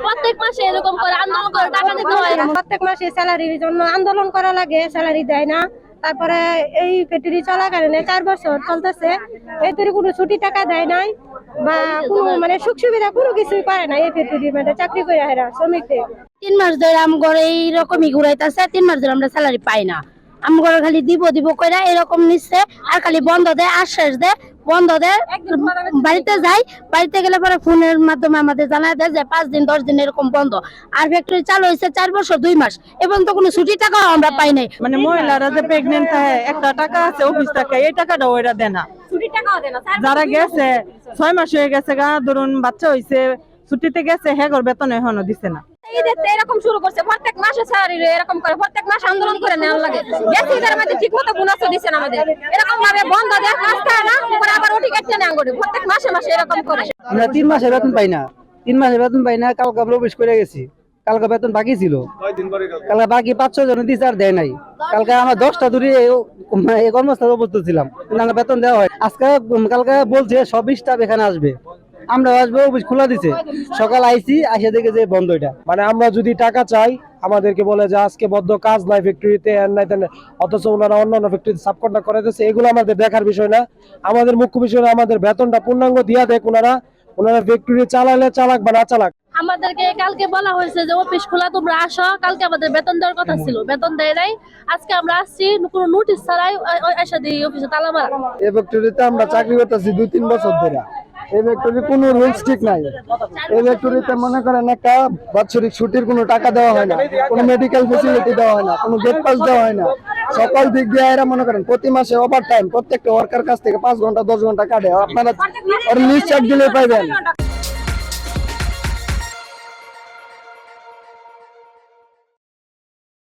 প্রত্যেক মাসে এরকম করে আন্দোলন করে টাকা দিতে হয়। প্রত্যেক মাসে স্যালারির জন্য আন্দোলন করা লাগে, স্যালারি দেয় না। তারপরে এই ফ্যাক্টরি চলাকালীন 4 বছর চলতেছে, এদের কোনো ছুটি টাকা দেয় নাই বা কোনো মানে সুখ সুবিধা কোনো কিছুই করে না। এই ফ্যাক্টরি মানে চাকরি করে হেরা শ্রমিকদের 3 মাস ধরে আমগরে এইরকমই ঘুরাইতেছে, 3 মাস ধরে আমরা স্যালারি পাই না। আমগরে খালি দিব দিব কইরা এরকম নিচ্ছে, আর খালি বন্ধ দেয়, আশ্বাস দেয়, বন্ধ দেয়। বাড়িতে যাই, বাড়িতে গেলে পরে ফোনের মাধ্যমে আমাদের জানায় দেয় যে 5 দিন 10 দিন এরকম বন্ধ। আর ফ্যাক্টরি চালু হয়েছে 4 বছর 2 মাস, এবং তো কোনো ছুটি টাকাও আমরা পাই নাই। মানে মহিলারা যে প্রেগনেন্ট থাকে, একটা টাকা আছে অফিস টাকা, এই টাকাটা ওইরা দেয় না। যারা গেছে 6 মাস হয়ে গেছে গা, ধরুন বাচ্চা হইছে, ছুটিতে গেছে, হ্যাঁ বেতন এখনো দিছে না। এরকম শুরু করছে, প্রত্যেক মাসে স্যালারি এরকম করে প্রত্যেক মাসে আন্দোলন করে নেওয়ার লাগে। গেছিদের মধ্যে ঠিক মতো বোনাস দিচ্ছে না আমাদের, এরকম ভাবে বন্ধ দেয়, কাজ করে না, পরে আবার ওটি কেটে নেওয়া করে প্রত্যেক মাসে মাসে এরকম করে। আমরা 3 মাসের বেতন পাই না, 3 মাসের বেতন পাই না। কালকে প্রবেশ করে গেছি, কালকে বেতন বাকি ছিল, কালকে বাকি 5-6 জন দিছে আর দেয় নাই। কালকে আমরা 10টা ধরে এই কর্মস্থলে উপস্থিত ছিলাম, কিন্তু আমাকে বেতন দেওয়া হয়। আজকে কালকে বলছে সব স্টাফ এখানে আসবে, আমরা আসবো, অফিস খোলা দিছে। সকাল আইছি, আসে দেখে যে বন্ধ। এটা মানে আমরা যদি টাকা চাই, আমাদেরকে বলে যে আজকে বদ্ধ কাজ নাই ফ্যাক্টরিতে, নাই তেন, অথচ ওনারা অন্যান্য ফ্যাক্টরিতে সাবকন্ট্রাক্ট করে দিচ্ছে। এগুলো আমাদের দেখার বিষয় না। আমাদের মুখ্য বিষয় আমাদের বেতনটা পূর্ণাঙ্গ দিয়া দেখ ওনারা ফ্যাক্টরি চালালে চালাক বা না চালাক। আমাদেরকে কালকে বলা হয়েছে যে অফিস খোলা, তোমরা আসো। কালকে আমাদের বেতন দেওয়ার কথা ছিল, বেতন দেয় নাই। আজকে আমরা আসছি কোনো নোটিশ ছাড়াই, এসে দিই অফিসে তালা মারা। এই ফ্যাক্টরিতে আমরা চাকরি করতেছি 2-3 বছর ধরে। এই ফ্যাক্টরির কোনো রুলস ঠিক নাই। এই ফ্যাক্টরিতে মনে করেন একটা বাৎসরিক ছুটির কোনো টাকা দেওয়া হয় না, কোনো মেডিকেল ফেসিলিটি দেওয়া হয় না, কোনো গেট পাস দেওয়া হয় না। সকল দিক দিয়ে এরা মনে করেন প্রতি মাসে ওভার টাইম প্রত্যেকটা ওয়ার্কার কাছ থেকে 5 ঘন্টা 10 ঘন্টা কাটে। আপনারা লিস্ট চেক দিলে পাইবেন।